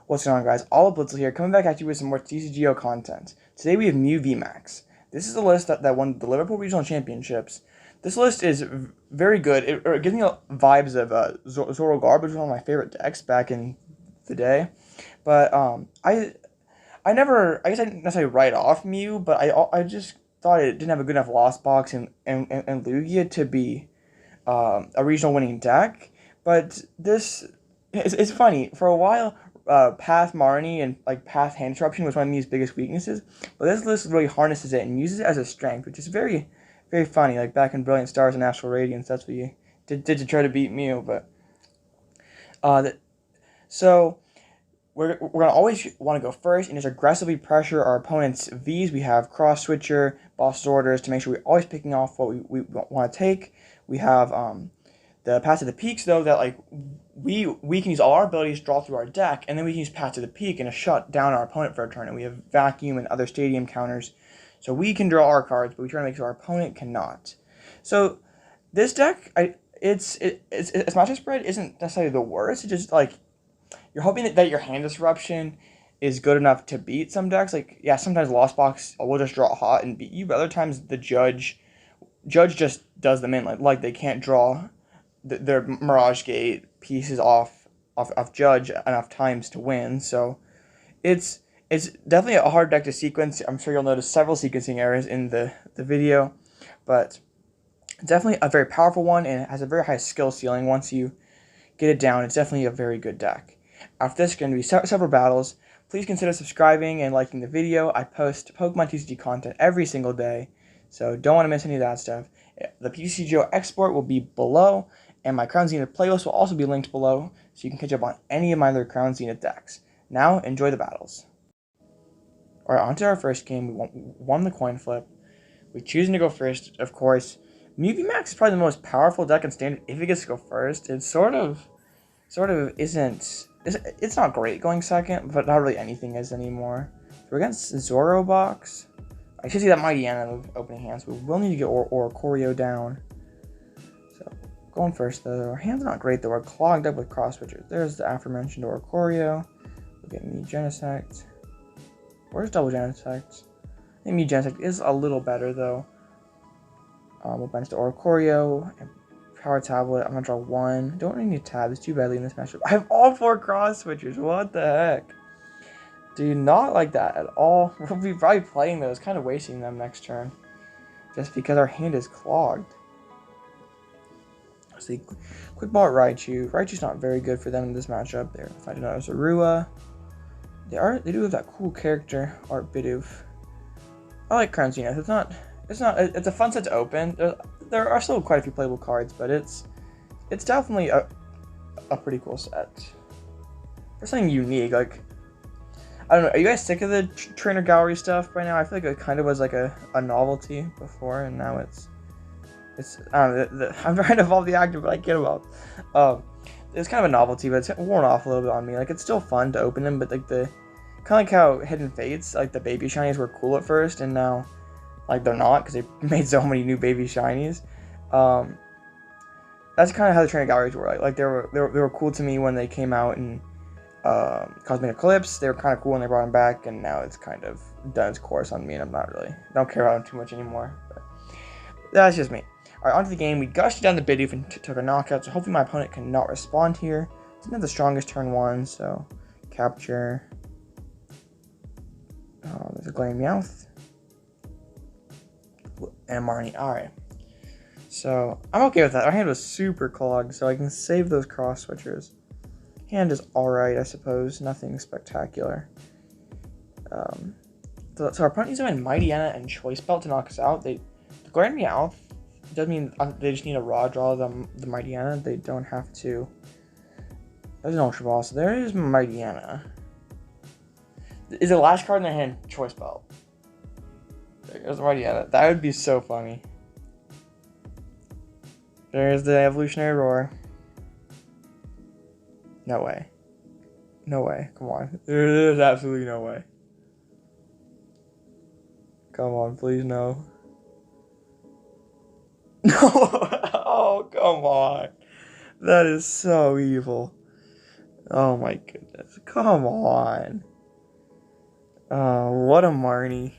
What's going on, guys? All of Blitzel here, coming back at you with some more PTCGO content. Today we have Mew VMAX. This is a list that won the Liverpool Regional Championships. This list is very good. It gives me vibes of Zoroark, which was one of my favorite decks back in the day. But I guess I didn't necessarily write off Mew, but I just thought it didn't have a good enough Lost Box and Lugia to be a regional winning deck. But this it's funny. For a while, Path Marnie and Path Hand Disruption was one of Mew's biggest weaknesses, but this list really harnesses it and uses it as a strength, which is very, very funny. Like back in Brilliant Stars and Astral Radiance, that's what you did to try to beat Mew. But so we're gonna always want to go first and just aggressively pressure our opponent's V's. We have Cross Switcher, Boss Orders to make sure we're always picking off what we want to take. We have the Path to the Peaks, though, that we can use all our abilities to draw through our deck, and then we can use Path to the Peak and shut down our opponent for a turn. And we have Vacuum and other Stadium counters, so we can draw our cards, but we try to make sure our opponent cannot. So this deck, its matchup spread isn't necessarily the worst. It's just you're hoping that your hand disruption is good enough to beat some decks. Yeah, sometimes Lost Box will just draw hot and beat you, but other times the Judge just does them in. Like they can't draw their Mirage Gate pieces off Judge enough times to win. So it's definitely a hard deck to sequence. I'm sure you'll notice several sequencing errors in the video, but it's definitely a very powerful one, and it has a very high skill ceiling. Once you get it down, it's definitely a very good deck. After this, there's going to be several battles. Please consider subscribing and liking the video. I post Pokemon TCG content every single day, so don't want to miss any of that stuff. The PTCGO export will be below, and my Crown Zenith playlist will also be linked below, so you can catch up on any of my other Crown Zenith decks. Now, enjoy the battles. Alright, on to our first game. We won the coin flip. We're choosing to go first, of course. Mew VMAX is probably the most powerful deck in Standard if it gets to go first. It sort of isn't... It's not great going second, but not really anything is anymore. So we're against Zoroark. I should see that Mighty Anna opening hands. We will need to get Oricorio down. So, going first, though. Our hand's not great, though. We're clogged up with cross switchers. There's the aforementioned Oricorio. We'll get Mew Genesect. Where's Double Genesect? I think Mew Genesect is a little better, though. We'll bench the Oricorio and Power Tablet. I'm going to draw one. Don't really need tab. It's too badly in this matchup. I have all 4 cross switchers. What the heck? Do not like that at all. We'll be probably playing those, kind of wasting them next turn. Just because our hand is clogged. See, Quick Ball at Raichu. Raichu's not very good for them in this matchup. They're fighting another Zorua. They do have that cool character, Art Bidoof. I like Crown Zenith. It's a fun set to open. There are still quite a few playable cards, but it's definitely a pretty cool set. There's something unique, I don't know, are you guys sick of the trainer gallery stuff by now? I feel like it kind of was like a novelty before, and now it's I don't know, I'm trying to evolve the active, but I get about. It's kind of a novelty, but it's worn off a little bit on me. It's still fun to open them, but kind of like how Hidden Fates, the baby shinies were cool at first, and now, they're not, because they made so many new baby shinies. That's kind of how the trainer galleries were. They were cool to me when they came out in Cosmic Eclipse. They were kind of cool when they brought them back, and now it's kind of done its course on me, and don't care about them too much anymore. But that's just me. Alright, on to the game. We gushed down the Bidoof and took a knockout, so hopefully my opponent cannot respond here. Didn't have the strongest turn 1, so capture. There's a Glaring Meowth. And Marnie. Alright. So, I'm okay with that. Our hand was super clogged, so I can save those cross switchers. Hand is alright, I suppose. Nothing spectacular. So our opponent needs to win Mighty Anna and Choice Belt to knock us out. The Glaring Meowth doesn't mean they just need a raw draw the Mighty Anna. They don't have to. There's an Ultra Ball, so there is Mighty Anna. Is the last card in their hand Choice Belt? There's Mighty Anna. That would be so funny. There's the Evolutionary Roar. No way. No way. Come on. There's absolutely no way. Come on, please, no. No! Oh, come on. That is so evil. Oh my goodness. Come on. What a Marnie.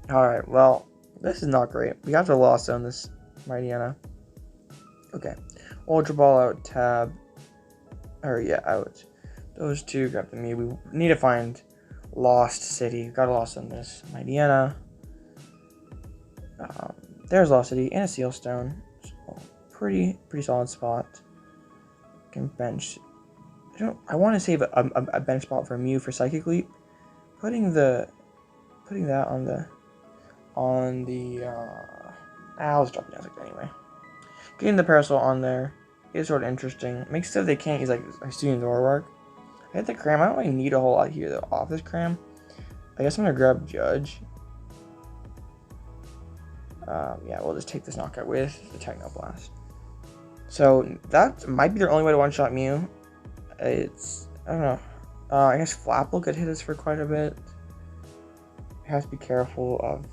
Alright, well, this is not great. We have to lost zone this Mightyena. Okay. Ultra Ball out, tab. Or yeah, out. Those two, grab the Mew. We need to find Lost City. Got a lost on this Mightyena. There's Lost City and a Seal Stone. So, pretty solid spot. Can bench. I want to save a bench spot for Mew for Psychic Leap. Putting that on the I'll just drop it down like that anyway. Getting the Parasol on there is sort of interesting. Makes it so they can't use like a student Zoroark. I hit the Cram. I don't really need a whole lot here though off this Cram. I guess I'm gonna grab Judge. Yeah, we'll just take this knockout with the Techno Blast. So that might be their only way to one-shot Mew. I don't know. I guess Flapple could hit us for quite a bit. You have to be careful of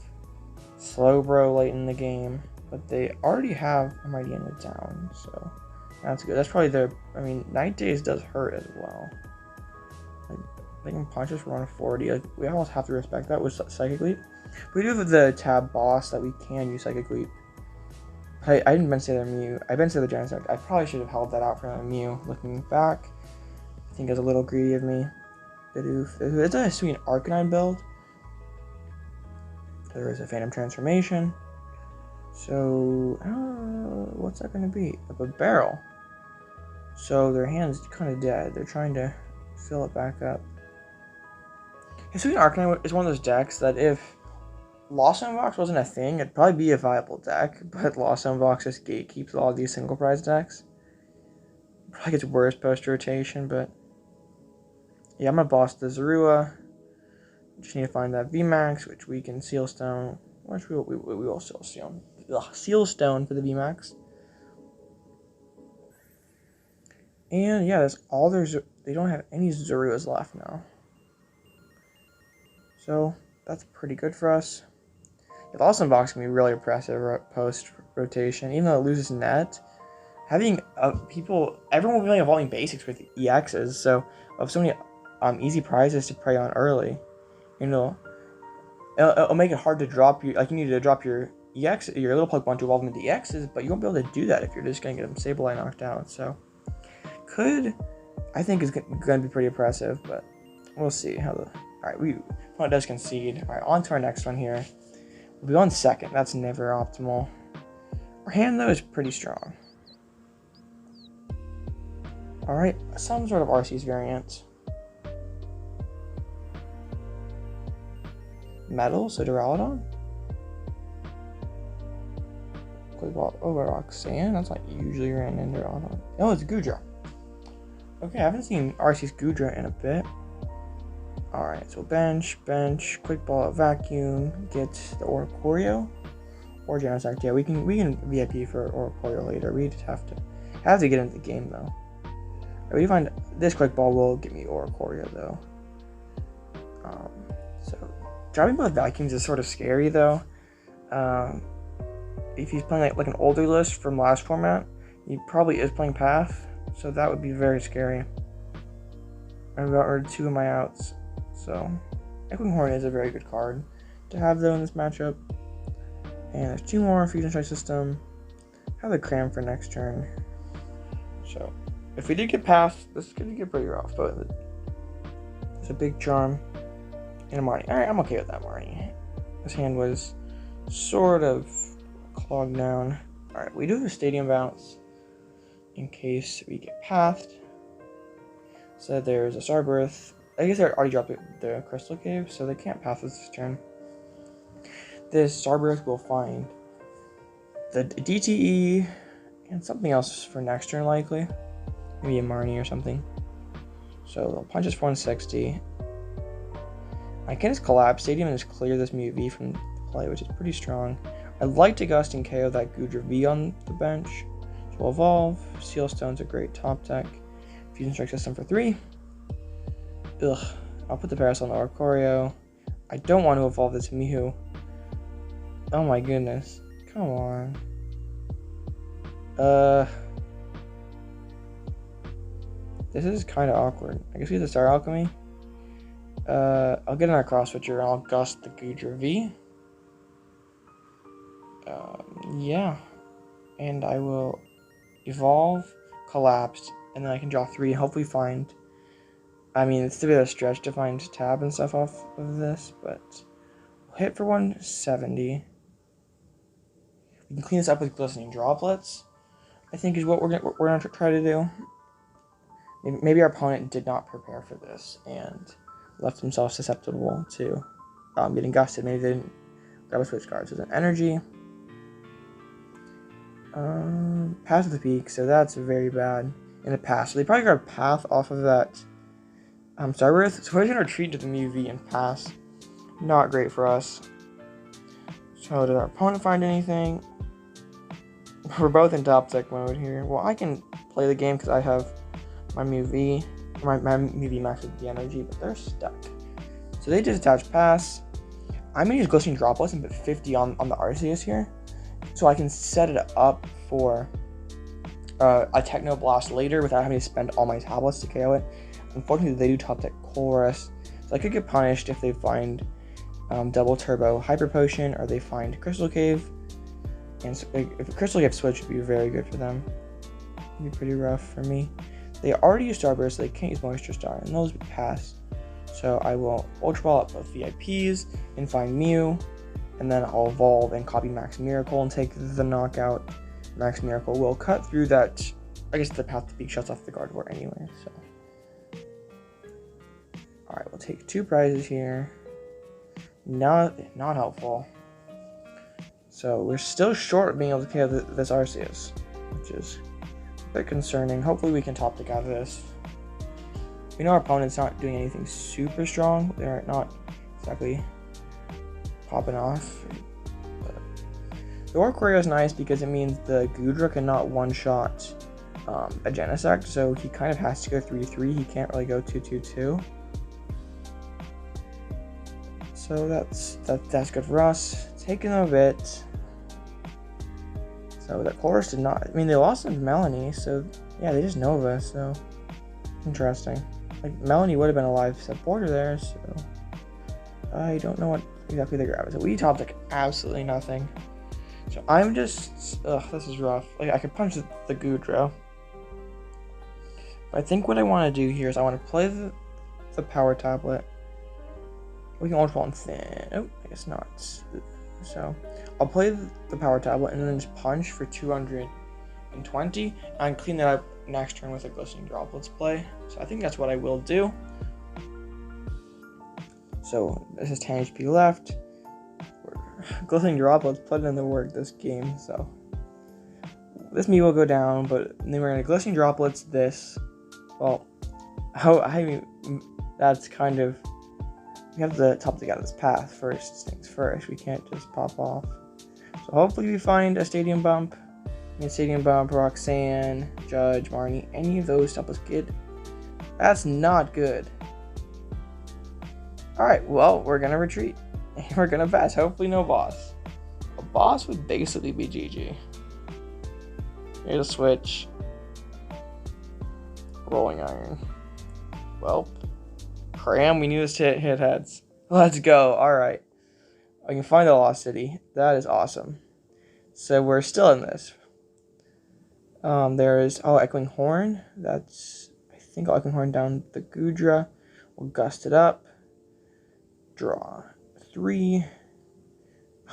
Slowbro late in the game, but they already have a Mightyena down, so that's good. That's probably their. I mean, Night Days does hurt as well. Like, they can punch us for 140. Like, we almost have to respect that with Psychic Leap. We do have the tab boss that we can use Psychic Leap. I didn't say their Mew. I didn't say the Genesect. I probably should have held that out for the Mew. Looking back, I think it was a little greedy of me. It's a sweet Arcanine build. There is a Phantom Transformation. So, what's that going to be? A barrel. So their hand's kind of dead. They're trying to fill it back up. Sweet Arcanine is one of those decks that if Lost Zone Box wasn't a thing, it'd probably be a viable deck, but Lost Zone Box just gatekeeps all of these single prize decks. Probably gets worse post rotation, but yeah, I'm gonna boss the Zorua. Just need to find that VMAX, which we can Seal Stone, which we will Seal Stone for the VMAX. And yeah, that's all there's. They don't have any Zoruas left now, so that's pretty good for us. The Lost Zone Box can be really impressive post rotation, even though it loses net. Having everyone will be playing Evolving Basics with EXs, so of so many easy prizes to prey on early, you know, it'll make it hard to drop you. Like, you need to drop your EX, your little Pokemon to evolve them into EXs, but you won't be able to do that if you're just gonna get them Sableye knocked out. So, I think is gonna be pretty impressive, but we'll see how the. All right, opponent does concede. All right, on to our next one here. We'll be on second. That's never optimal. Our hand though is pretty strong. All right, some sort of Arceus variant. Metal, so Duraludon. Over Roxanne, that's not usually ran in Duraludon. Oh, it's Goodra. Okay, I haven't seen Arceus Goodra in a bit. Alright, so bench, quick ball at vacuum, get the Oricorio or Genesect. Yeah, we can VIP for Oricorio later. We just have to get into the game though. We find this quick ball will get me Oricorio though. So dropping both vacuums is sort of scary though. If he's playing like an older list from last format, he probably is playing Path, so that would be very scary. I've got rid of two of my outs. So, Echoing Horn is a very good card to have though in this matchup. And there's two more Fusion Strike System. Have the Cram for next turn. So, if we did get past, this is going to get pretty rough, but it's a big Charm and a Marnie. Alright, I'm okay with that Marnie. This hand was sort of clogged down. Alright, we do have a Stadium Bounce in case we get pathed. So there's a Starbirth. I guess they already dropped the Crystal Cave, so they can't pass this turn. This Starbirth will find the DTE and something else for next turn, likely. Maybe a Marnie or something. So they'll punch us for 160. I can just collapse Stadium and just clear this Mew V from play, which is pretty strong. I'd like to Gust and KO that Goodra V on the bench. So we'll evolve. Seal Stone's a great top deck. Fusion Strike System for 3. Ugh. I'll put the Parasol on the Oricorio. I don't want to evolve this Mew. Oh my goodness. Come on. This is kind of awkward. I guess we have to start alchemy. I'll get another cross switcher and I'll gust the Goodra V. Yeah. And I will evolve, collapse, and then I can draw 3 and hopefully find... I mean, it's a bit of a stretch to find tab and stuff off of this, but we'll hit for 170. We can clean this up with glistening droplets, I think is what we're gonna try to do. Maybe our opponent did not prepare for this and left themselves susceptible to getting gusted. Maybe they didn't grab a switch cards with an energy. Pass with the peak, so that's very bad in the pass. So they probably got a path off of that Starburst. So we're going to retreat to the Mew V and pass. Not great for us. So did our opponent find anything? We're both in top deck mode here. Well, I can play the game because I have my Mew V, my Mew VMAX with the energy, but they're stuck. So they just attach pass. I'm going to use Glistening Droplets and put 50 on the Arceus here, so I can set it up for a Techno Blast later without having to spend all my tablets to KO it. Unfortunately, they do top deck Chorus, so I could get punished if they find Double Turbo Hyper Potion or they find Crystal Cave. And so, if a Crystal Cave switch would be very good for them. It'd be pretty rough for me. They already use Starburst, so they can't use Moisture Star, and those would pass. So I will Ultra Ball up both VIPs and find Mew, and then I'll evolve and copy Max Miracle and take the knockout. Max Miracle will cut through that. I guess the path to peak shuts off the Gardevoir anyway, so. Alright, we'll take 2 prizes here. Not helpful. So we're still short of being able to KO this Arceus, which is a bit concerning. Hopefully we can top deck out of this. We know our opponent's not doing anything super strong. They're not exactly popping off. But the Orquario is nice because it means the Goodra cannot one-shot a Genesect, so he kind of has to go 3-3. He can't really go 2-2-2. So that's good for us. Taking a bit. So that Chorus did not. I mean, they lost to Melanie, so yeah, they just Nova. So interesting. Like Melanie would have been alive except Border there, so I don't know what exactly they grabbed. So we top deck absolutely nothing. So I'm just this is rough. Like I could punch the Goodra. But I think what I want to do here is I want to play the Power Tablet. We can Ultra Ball and Thin. Oh, I guess not. So I'll play the Power Tablet and then just punch for 220 and clean that up next turn with a Glistening Droplets play. So I think that's what I will do. So this is 10 HP left. Glistening Droplets put in the work this game, so this Mew will go down, but then we're gonna Glistening Droplets this. Well, I mean, that's kind of, we have to top deck out of this path first things first. We can't just pop off. So hopefully we find a Stadium Bump. Stadium Bump, Roxanne, Judge, Marnie, any of those help us get. That's not good. Alright, well, we're gonna retreat. We're gonna pass. Hopefully no boss. A boss would basically be GG. Here's a switch. Rolling Iron. Well, cram, we knew this hit heads. Let's go. Alright. I can find the Lost City. That is awesome. So we're still in this. There is Echoing Horn. That's, I think I'll Echoing Horn down the Goodra. We'll gust it up. Draw 3.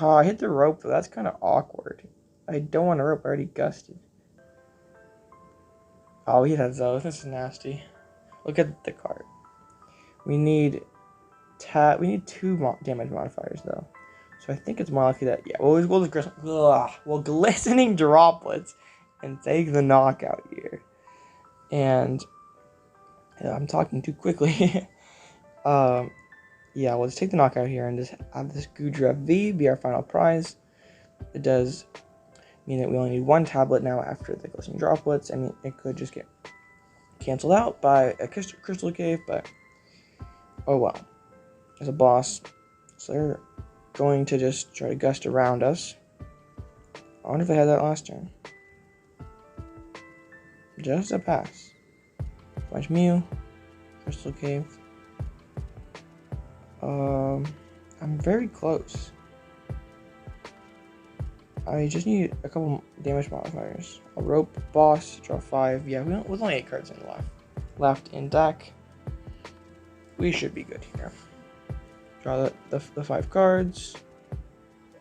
Oh, I hit the rope though. That's kind of awkward. I don't want a rope. I already gusted. Oh, he has those. This is nasty. Look at the card. We need 2 damage modifiers though. So I think it's more likely that, yeah, we'll Glistening Droplets and take the knockout here. And yeah, I'm talking too quickly. Yeah, we'll just take the knockout here and just have this Goodra V be our final prize. It does mean that we only need 1 tablet now after the Glistening Droplets. I mean, it could just get canceled out by a Crystal Cave, but oh well. There's a boss, so they're going to just try to gust around us. I wonder if they had that last turn. Just a pass. Punch Mew, Crystal Cave. I'm very close. I just need a couple damage modifiers. A rope, boss, draw 5. Yeah, with only 8 cards in the left in deck, we should be good here. Draw the 5 cards.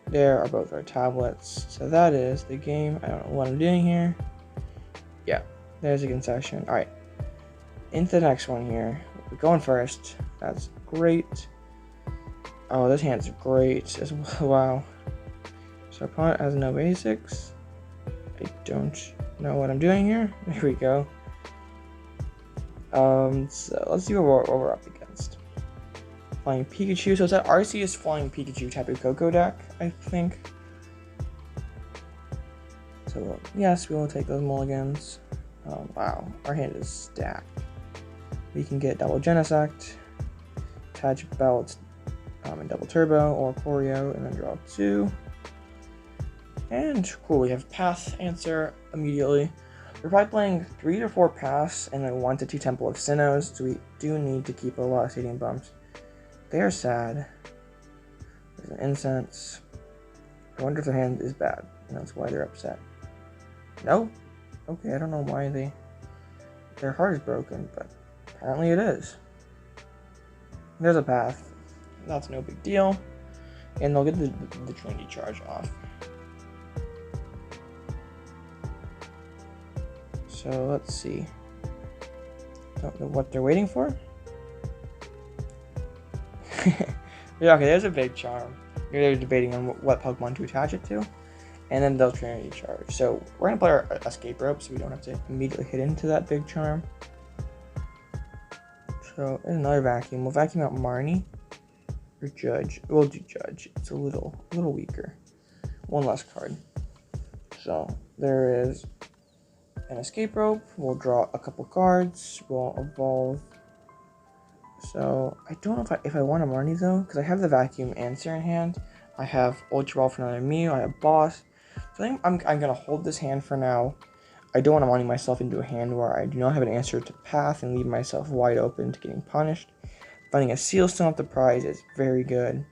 There are both our tablets. So that is the game. I don't know what I'm doing here. Yeah, there's a concession. Alright, into the next one here. We're going first. That's great. Oh, this hand's great as well. Wow. So our opponent has no basics. I don't know what I'm doing here. There we go. So let's see what we're up against. Flying Pikachu. So it's that Arceus Flying Pikachu Tapu Koko deck, I think. So yes, we will take those mulligans. Wow, our hand is stacked. We can get double Genesect, attach Belt, and double Turbo or Choreo, and then draw 2. And cool, we have Path answer immediately. We're probably playing 3 to 4 Paths and then 1 to 2 Temple of Sinnohs, so we do need to keep a lot of stadium bumps. They are sad. There's an Incense. I wonder if their hand is bad, and that's why they're upset. No? Okay, I don't know why their heart is broken, but apparently it is. There's a Path. That's no big deal. And they'll get the Trinity charge off. So let's see. Don't know what they're waiting for. Yeah, okay, there's a big charm. They're debating on what Pokemon to attach it to. And then they'll Trinity charge. So we're gonna play our escape rope so we don't have to immediately hit into that big charm. So there's another vacuum. We'll vacuum out Marnie. Or Judge. We'll do Judge. It's a little weaker. One less card. So there is an escape rope. We'll draw a couple cards. We'll evolve. So I don't know if I want a Marnie though, because I have the vacuum answer in hand. I have Ultra Ball for another Mew. I have Boss. So I think I'm gonna hold this hand for now. I don't want to Marnie myself into a hand where I do not have an answer to Path and leave myself wide open to getting punished. Finding a Seal Stone at the prize is very good.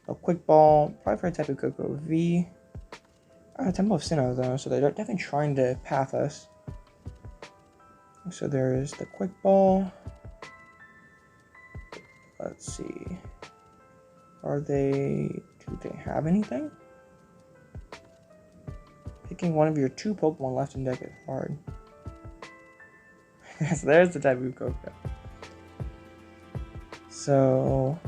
A Quick Ball, probably for a Tapu Koko V. Temple of Sinnoh though, so they're definitely trying to Path us. So there is the Quick Ball. Let's see. Do they have anything? Picking one of your 2 Pokemon left in deck is hard. Yes, there's the Tapu Koko. So,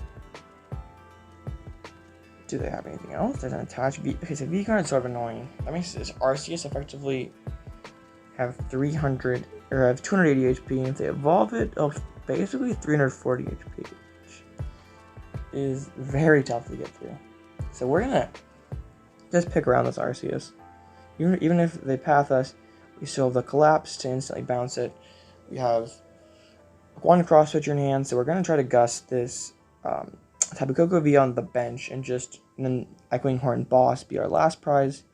do they have anything else? There's an attached V. Okay, so V card is sort of annoying. That makes this Arceus effectively have 300 or have 280 HP, and if they evolve it, it'll basically 340 HP, which is very tough to get through. So we're gonna just pick around this Arceus. Even if they Path us, we still have the Collapse to instantly bounce it. We have 1 Cross Switcher in hand, so we're gonna try to gust this Tapu Koko V on the bench and then Echoing Horn Boss be our last prize.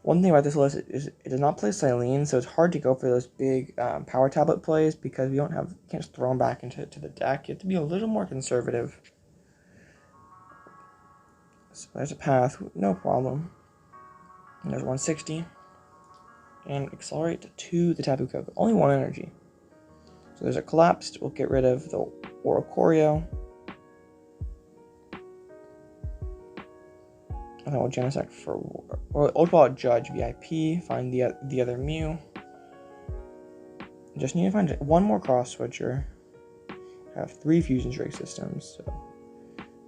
One thing about this list is it does not play Silene, so it's hard to go for those big power tablet plays because we can't just throw them back into the deck. You have to be a little more conservative. So there's a Path, no problem. And there's 160. And accelerate to the Tapu Koko. Only 1 energy. So there's a Collapsed. We'll get rid of the Choreo. And then we'll Genesect for Ultra Ball Judge VIP. Find the other Mew. Just need to find 1 more Cross Switcher. I have 3 Fusion Strike systems. So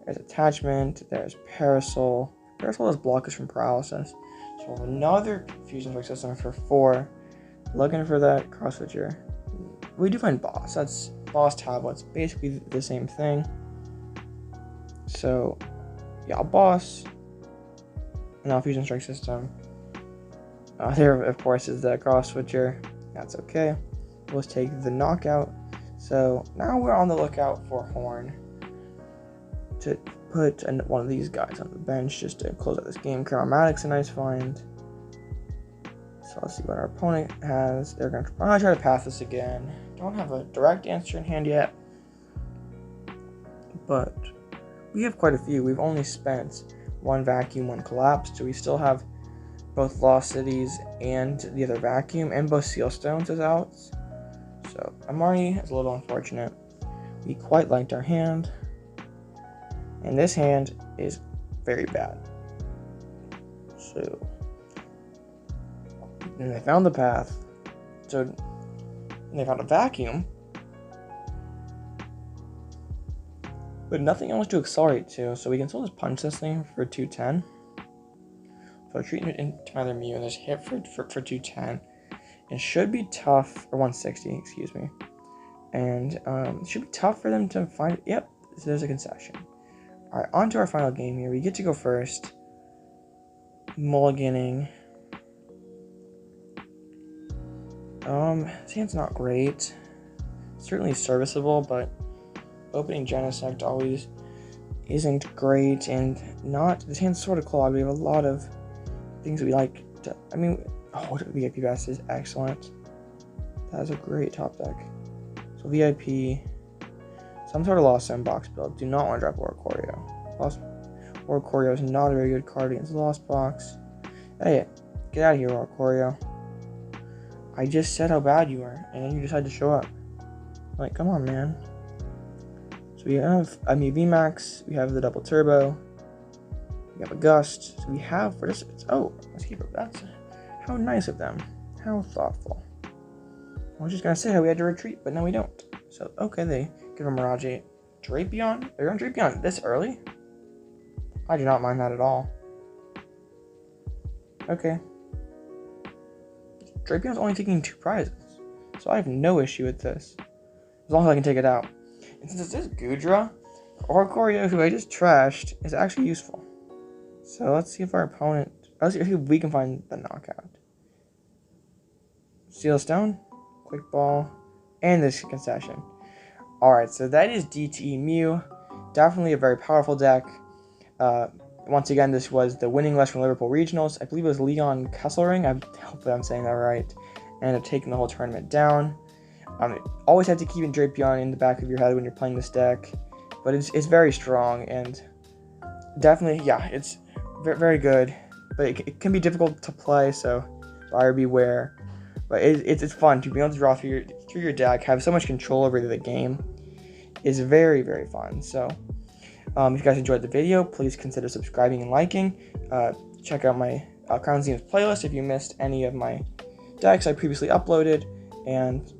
there's Attachment. There's Parasol. Parasol has blockage from Paralysis. So we'll have another Fusion Strike system for 4. Looking for that Cross Switcher. We do find Boss. That's Boss Tablets. Basically the same thing. So yeah, Boss. Now Fusion Strike system. There, of course, is the Cross Switcher. That's okay. We'll take the Knockout. So now we're on the lookout for Horn to put one of these guys on the bench just to close out this game. Chromatic's a nice find. So let's see what our opponent has. They're going to try to Path this again. don't have a direct answer in hand yet, but we have quite a few. We've only spent one vacuum, one collapsed, so we still have both Lost Cities and the other vacuum, and both Seal Stones as outs. So Amari is a little unfortunate. We quite liked our hand, and this hand is very bad. So, and they found the path. So, and they found a vacuum, but nothing else to accelerate to. So we can still just punch this thing for 210. So treating it into my other Mew, and there's hit for 210. It should be tough, or 160, excuse me. And it should be tough for them to find. Yep, so there's a concession. All right, on to our final game here. We get to go first. Mulliganing. This hand's not great. Certainly serviceable, but opening Genesect always isn't great, and this hand's sort of clogged. We have a lot of things that we like to. I mean, VIP Best is excellent. That is a great top deck. So VIP, some sort of Lost Zone box build. Do not want to drop Oricorio. Oricorio is not a very good card against the Lost Box. Hey, get out of here, Oricorio. I just said how bad you were, and then you decided to show up. Like, come on, man. So we have a Mew VMAX, we have the double turbo, we have a Gust, so we have for this. Oh, let's keep it. That's how nice of them. How thoughtful. I was just gonna say how we had to retreat, but no, we don't. So okay, they give a Mirage Drapion. They're on Drapion this early. I do not mind that at all. Okay. Drapion's only taking 2 prizes, so I have no issue with this, as long as I can take it out. And since it is Goodra, Oricorio, who I just trashed, is actually useful. So let's see if our opponent, let's see if we can find the knockout. Seal Stone, Quick Ball, and this concession. Alright, so that is DTE Mew. Definitely a very powerful deck. Once again, this was the winning list from Liverpool Regionals. I believe it was Leon Kesselring. Hopefully I'm saying that right. And I've taken the whole tournament down. Always have to keep Drapion in the back of your head when you're playing this deck. But it's very strong, and definitely, yeah, it's very good. But it can be difficult to play, so buyer beware. But it's fun to be able to draw through your deck, have so much control over the game. Is very, very fun. So if you guys enjoyed the video, please consider subscribing and liking. Check out my Crown Zeus playlist if you missed any of my decks I previously uploaded. And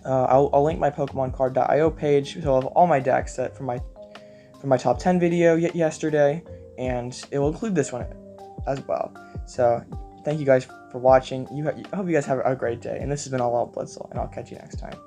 I'll link my PokemonCard.io page, so I'll have all my decks set from my top 10 video yesterday, and it will include this one as well. So thank you guys for watching. I hope you guys have a great day, and this has been All Out Blitzel, and I'll catch you next time.